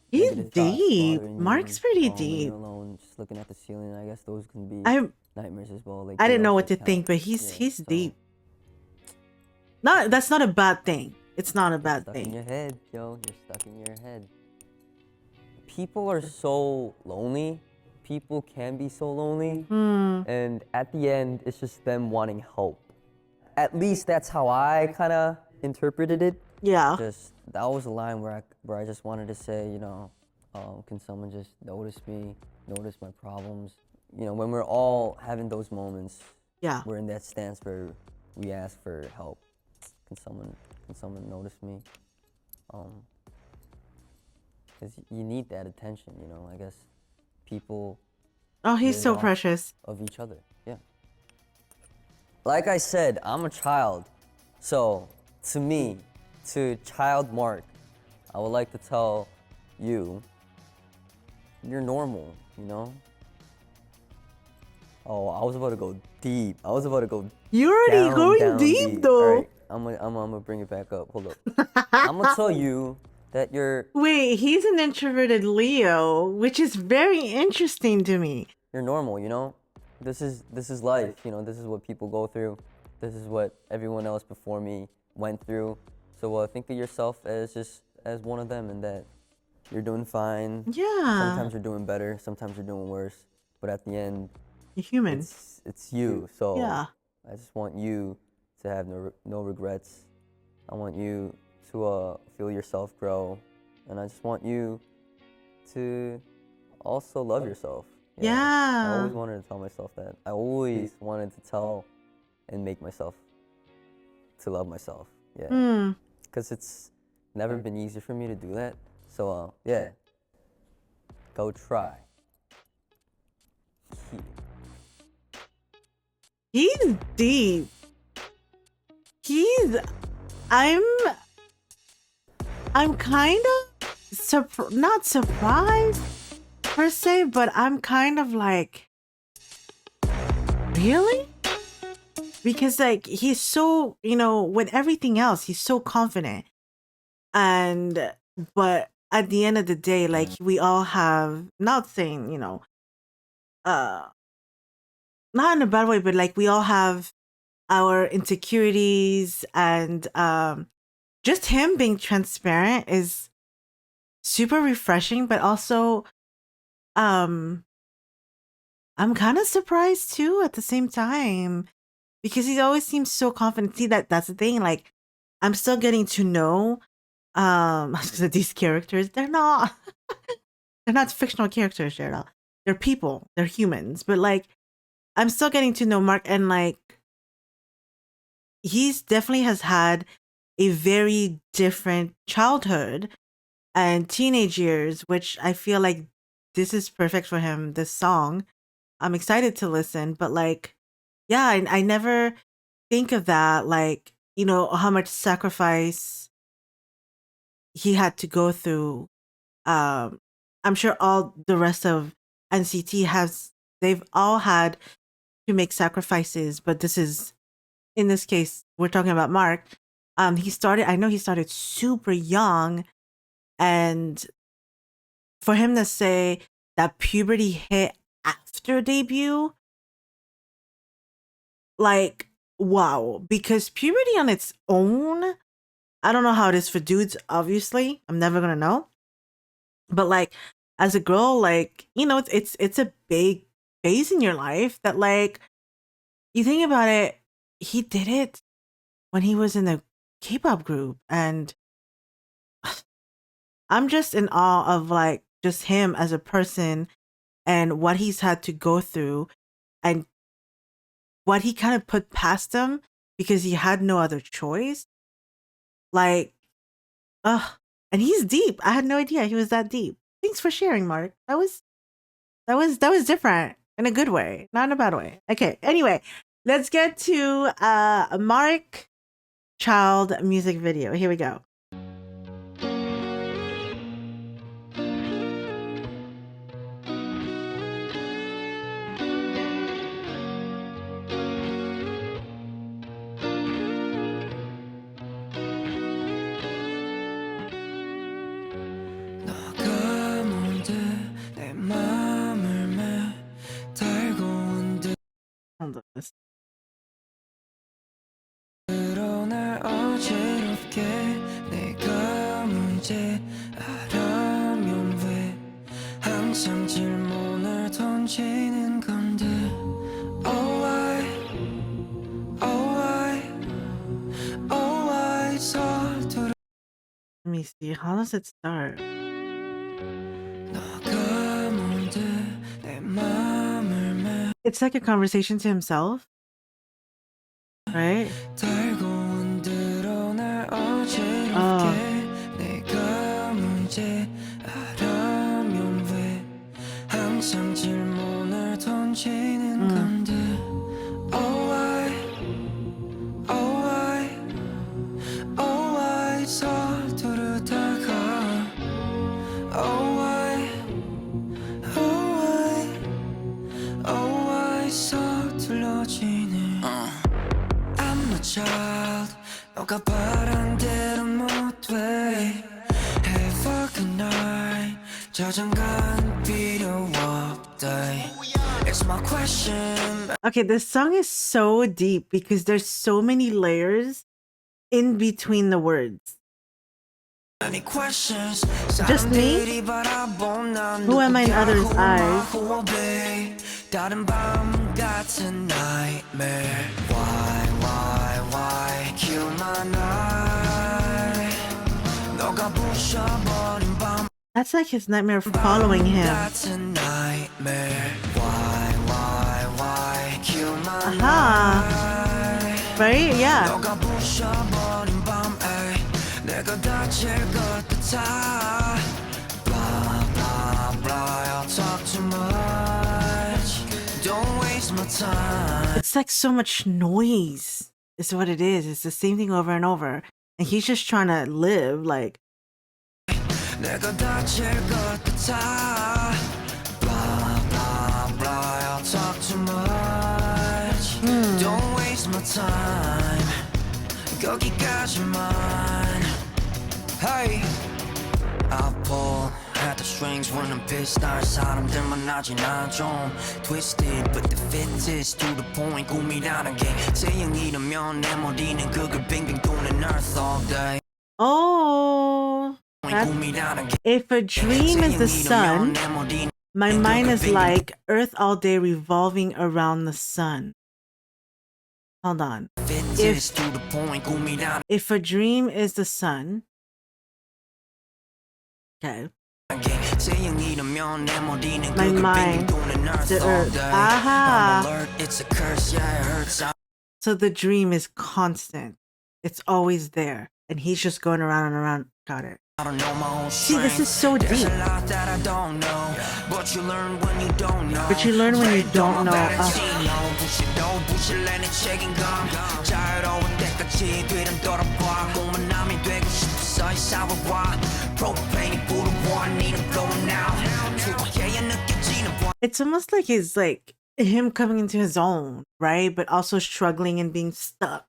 He's negative thoughts deep. bothering you Mark's pretty when you're deep. alone, just looking at the ceiling. I guess those can be I nightmares as well. Like I they didn't know what also to think, count. but Yeah, he's so deep. Not that's not a bad thing. It's not a you're bad stuck in thing. your head, yo. You're stuck in your head. People are so lonely. People can be so lonely. And at the end, it's just them wanting help. At least that's how I kind of interpreted it. Yeah. Just that was a line where I just wanted to say, you know, can someone just notice me, notice my problems? You know, when we're all having those moments, Yeah. we're in that stance where we ask for help. Can someone notice me? Because you need that attention, you know. I guess people Oh, he's live so off precious. of each other. Yeah. Like I said, I'm a child. So, to me, to child Mark, I would like to tell you, you're normal, you know? Oh, I was about to go deep. I was about to go You're already going down deep, though. All right, I'm gonna bring it back up. Hold up. I'm gonna tell you that you're Wait, he's an introverted Leo, which is very interesting to me. normal, you know? This is life, you know, this is what people go through. This is what everyone else before me went through. So think of yourself as just as one of them and that you're doing fine. Yeah. Sometimes you're doing better, sometimes you're doing worse. But at the end, You're human. it's you. So Yeah. I just want you to have no regrets. I want you to feel yourself grow. And I just want you to also love yourself. I Yeah. always wanted to tell myself that. I always wanted to tell and make myself to love myself. Yeah. Because it's never been easy for me to do that. So, yeah. Go try. He's deep. He's I'm kind of not surprised per se, but I'm kind of like, really? Because like he's so, with everything else, he's so confident. And but at the end of the day, like we all have, not saying, uh not in a bad way, but like we all have our insecurities, and just him being transparent is super refreshing, but also um I'm kind of surprised too at the same time, because he always seems so confident. See, that's the thing, like I'm still getting to know these characters. They're not fictional characters, Cheryl. They're people, they're humans, but like I'm still getting to know Mark, and like he's definitely has had a very different childhood and teenage years, which I feel like this is perfect for him, this song. I'm excited to listen, but like, yeah, I never think of that, like, how much sacrifice he had to go through. I'm sure all the rest of NCT they've all had to make sacrifices, but in this case, we're talking about Mark. I know he started super young, and for him to say that puberty hit after debut, like, wow, because puberty on its own, I don't know how it is for dudes, obviously. I'm never gonna know. But like as a girl, like, it's a big phase in your life that, like, you think about it, he did it when he was in a K-pop group, and I'm just in awe of like just him as a person and what he's had to go through, and what he kind of put past him because he had no other choice. Like, and he's deep. I had no idea he was that deep. Thanks for sharing, Mark. That was different in a good way, not in a bad way. Okay. Anyway, let's get to Mark Child music video. Here we go. 너가 뭔데 내 맘을 매달고 흔들어 Hold on. 날 어지럽게 내가 문제 알아면 왜 항상 질문을 던지는 건데 Oh why Oh why Oh why 서두르 Let me see. How does it start? 너가 뭔데 내 맘을 It's like a conversation to himself, right? 달고 흔들어 날 어지럽게 내가 문제 알아면 왜 항상 질문을 던지는 건데 Oh why Oh why Oh why 서두르다가 Oh why Oh why Oh why 서둘러지네 I'm a child 너가 바란 대로 못돼 Have a good night 저장간 필요 없다 It's my question Okay, this song is so deep because there's so many layers in between the words. Any questions Just me? Who am I in others' eyes? 다른 밤 같은 nightmare Why kill my night 너가 부셔버린 밤 That's like his nightmare following him. 같은 nightmare Why kill my night Right? Yeah. 너가 부셔버린 밤에 내가 다칠 것 같아 Blah blah blah I'll talk too much Don't wait waste my time. It's like so much noise. Is what it is. It's the same thing over and over. And he's just trying to live like. 내가 다칠 것 같아. Blah blah blah. I'll talk too much. Don't waste my time. 거기까지만. Hey, I pull at the strings when I'm pissed. 날 사람들 만나진 않아 좀 twisted, but the fit is to the point. 꿈이라는 게 태양이라면 내 머리는 그걸 빙빙 도는 earth all day. Oh, if a dream is the sun, my mind is like Earth all day revolving around the sun. Hold on. If a dream is the sun, okay. My mind, the earth. Aha. So the dream is constant. It's always there. And he's just going around and around. Got it. See, this is so deep. But you learn when you don't know. It's almost like he's like him coming into his own, right? But also struggling and being stuck.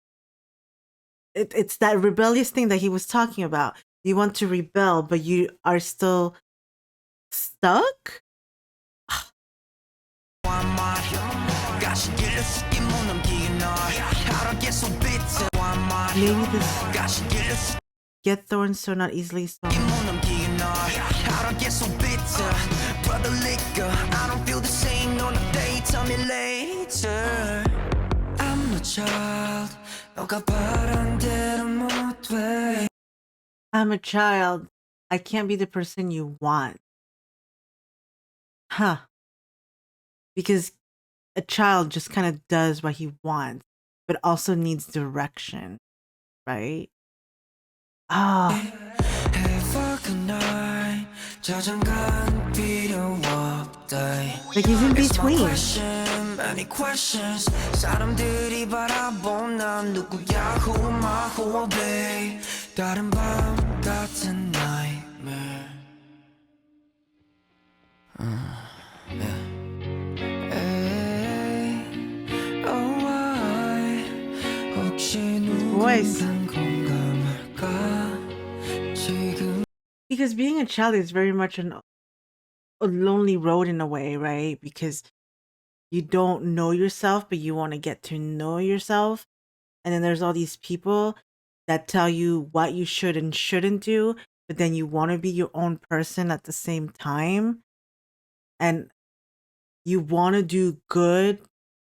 It's that rebellious thing that he was talking about. You want to rebel, but you are still stuck? Maybe this get thorns so not easily sown. I'm a child. I'm a child. I can't be the person you want. Huh. Because a child just kind of does what he wants, but also needs direction, right? Ah. Like he's in between. Many questions. 사람들이 바라본 난 누구야? Who am I? Who will be? 다른 밤 같은 nightmare. Oh, why? 혹시 Voice. 공감할까? 지금 Because being a child is very much a lonely road in a way, right? Because you don't know yourself, but you want to get to know yourself. And then there's all these people that tell you what you should and shouldn't do, but then you want to be your own person at the same time. And you want to do good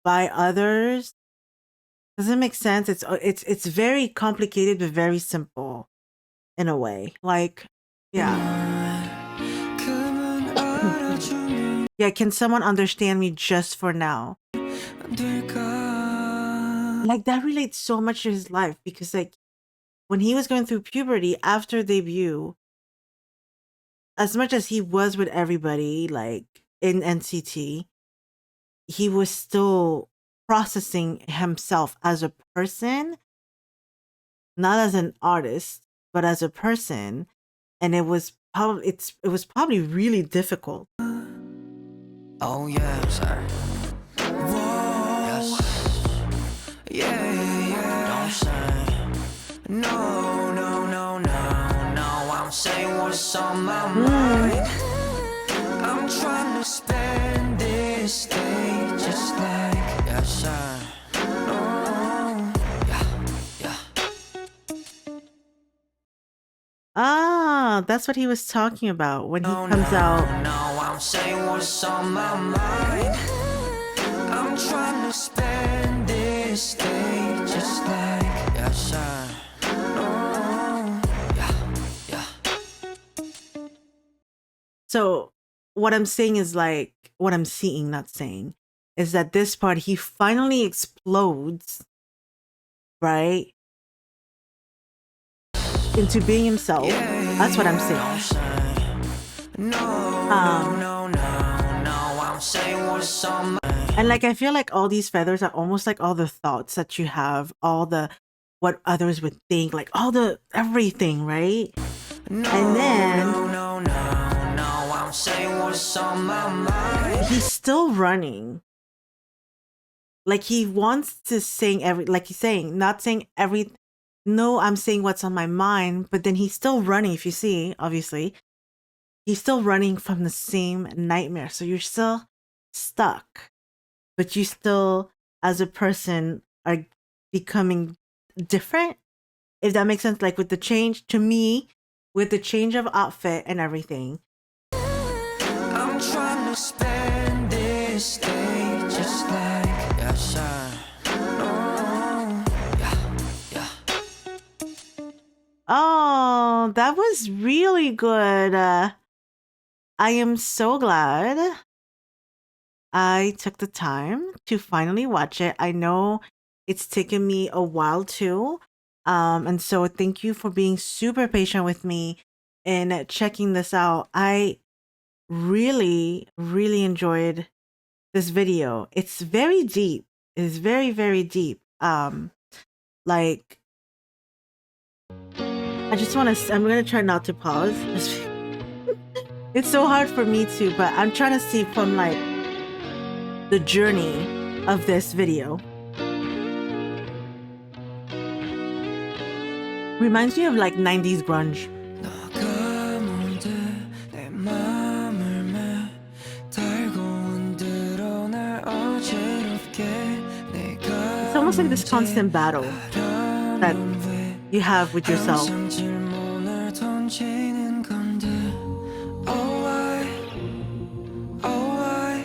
by others. Does it make sense? It's very complicated, but very simple in a way. Like, yeah. Yeah, can someone understand me just for now? Like that relates so much to his life because like when he was going through puberty after debut, as much as he was with everybody like in NCT, he was still processing himself as a person, not as an artist, but as a person, and it was probably really difficult. Oh yeah, sorry. Whoa. Yes. Yeah. Don't say no, no, no, no, no. I'm saying what's on my mind. I'm trying to spend this day just like yes, sir. Oh, yeah. Ah, that's what he was talking about when he comes out. I'm saying what's on my mind. I'm trying to spend this day just like yes, sir. Oh, yeah. So what I'm saying is like what I'm seeing, not saying, is that this part he finally explodes, right? Into being himself. That's what I'm saying. No, I'm saying what's on my mind. And like I feel like all these feathers are almost like all the thoughts that you have, all the what others would think, like all the everything, right? And then I'm saying what's on my mind. he's still running. Like he wants to sing like he's saying, not saying every, no, I'm saying what's on my mind, but then he's still running. If you see, obviously, he's still running from the same nightmare. So you're still stuck, but you still, as a person, are becoming different. If that makes sense, like with the change, to me, with the change of outfit and everything. I'm trying to spend this day just like yes, sir. Oh, yeah. Oh, that was really good. I am so glad I took the time to finally watch it. I know it's taken me a while too. And so thank you for being super patient with me and checking this out. I really, really enjoyed this video. It's very deep. It's very, very deep. Like I just want to, I'm going to try not to pause. It's so hard for me to, but I'm trying to see from like the journey of this video. Reminds me of like 90s grunge. It's almost like this constant battle that you have with yourself.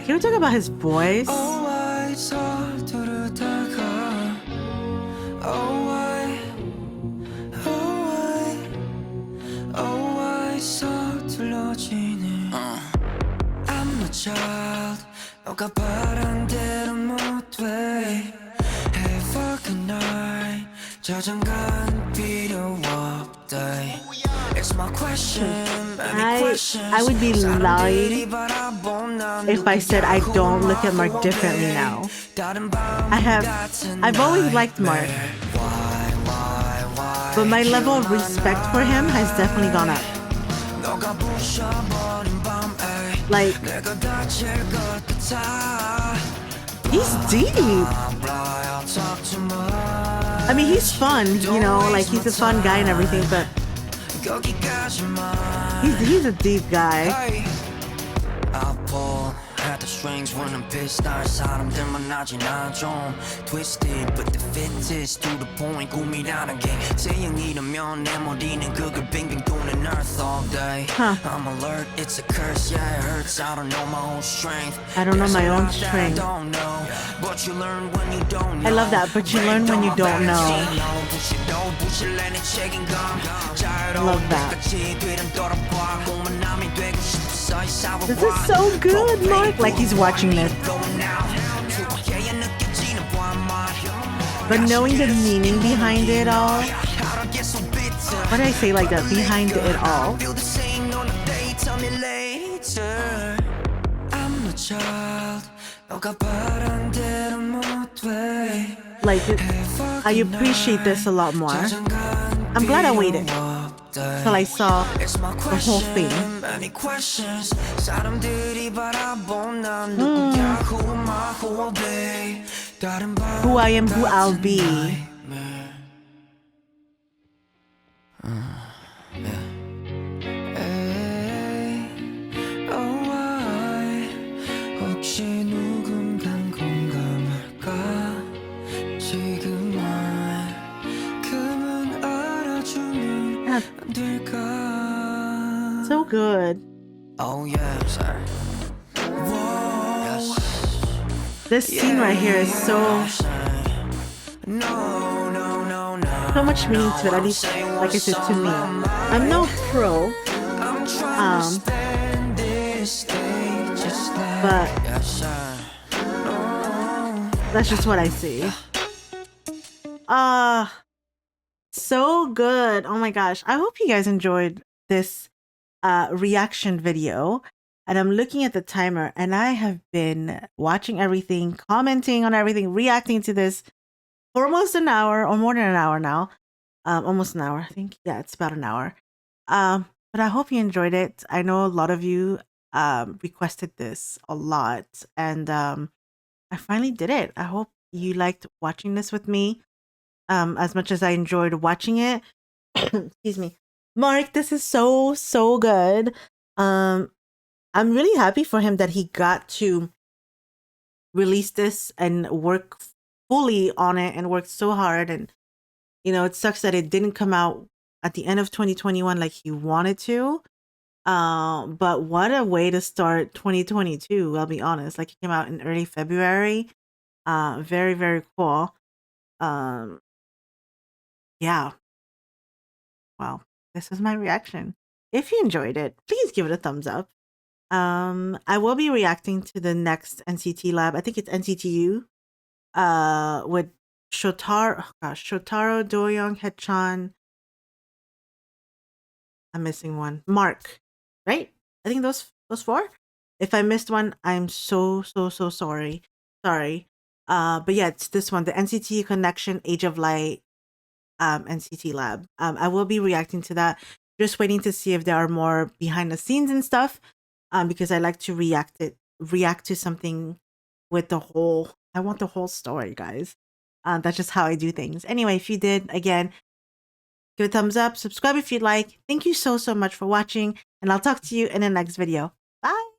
Can we talk about his voice? I'm a child, 너가 바란 대로 못돼 해박한 날 저장간 필요 없대. It's my question, I would be lying if I said I don't look at Mark differently now. I've always liked Mark, but my level of respect for him has definitely gone up. Like, he's deep. I mean, he's fun, you know, like he's a fun guy and everything, but he's a deep guy. At the strings when I'm pissed 날 사람들만 하진 않죠 Twisted but the fittest to the point 꿈이라는 게 태양이라면 내 머리는 그걸 빙빙 도는 earth all day I'm alert, it's a curse, yeah it hurts I don't know my own strength I don't know my own strength. I don't know But you learn when you don't know I love that, but you learn when you don't know. Love that. This is so good, Mark. Like he's watching this. But knowing the meaning behind it all. What did I say like that? Behind it all. Like, I appreciate this a lot more. I'm glad I waited till I saw the whole thing. Who I am, who I'll be. So good. Oh yeah, sir. This scene right here is so much meaning to it. At least, like I said, to me. I'm no pro, but that's just what I see. So good. Oh my gosh. I hope you guys enjoyed this reaction video. and I'm looking at the timer, and I have been watching everything, commenting on everything, reacting to this for almost an hour or more than an hour now. Almost an hour, I think. Yeah, it's about an hour. But I hope you enjoyed it. I know a lot of you requested this a lot, and I finally did it. I hope you liked watching this with me as much as I enjoyed watching it. Excuse me. Mark, this is so good. I'm really happy for him that he got to release this and work fully on it and work so hard. And it sucks that it didn't come out at the end of 2021 like he wanted to. But what a way to start 2022, I'll be honest. Like, it came out in early February. Very, very cool. Yeah. Well, this is my reaction. If you enjoyed it, please give it a thumbs up. I will be reacting to the next NCT Lab. I think it's NCTU. With Shotaro, Doyoung, Haechan. I'm missing one. Mark, right? I think those four. If I missed one, I'm so sorry. Sorry. But yeah, it's this one, the NCT Connection Age of Light NCT Lab. I will be reacting to that. Just waiting to see if there are more behind the scenes and stuff. Because I like to react to something with I want the whole story, guys. That's just how I do things. Anyway, if you did, again, give a thumbs up, subscribe if you'd like. Thank you so much for watching, and I'll talk to you in the next video. Bye!